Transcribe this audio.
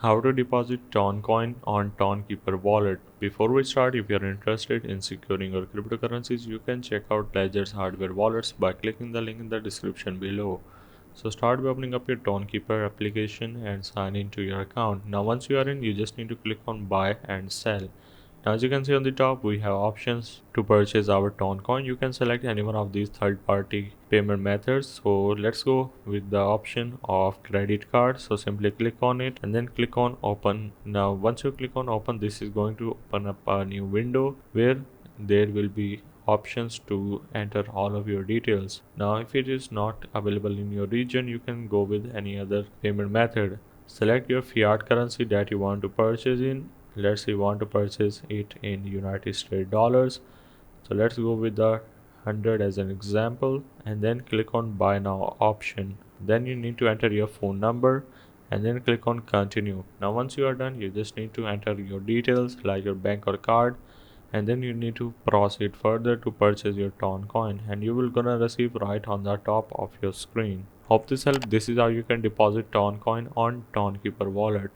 How to deposit Toncoin on Tonkeeper Wallet. Before we start, if you are interested in securing your cryptocurrencies, you can check out Ledger's hardware wallets by clicking the link in the description below. So start by opening up your Tonkeeper application and sign into your account. Now once you are in, you just need to click on buy and sell. Now as you can see on the top, we have options to purchase our Toncoin. You can select any one of these third-party payment methods. So let's go with the option of credit card. So simply click on it and then click on open. Now once you click on open, this is going to open up a new window where there will be options to enter all of your details. Now if it is not available in your region, you can go with any other payment method. Select your fiat currency that you want to purchase in. Let's say you want to purchase it in United States dollars. So let's go with the 100 as an example and then click on buy now option. Then you need to enter your phone number and then click on continue. Now once you are done, you just need to enter your details like your bank or card, and then you need to proceed further to purchase your Ton coin, and you will gonna receive right on the top of your screen. Hope this helped. This is how you can deposit Ton coin on Tonkeeper Wallet.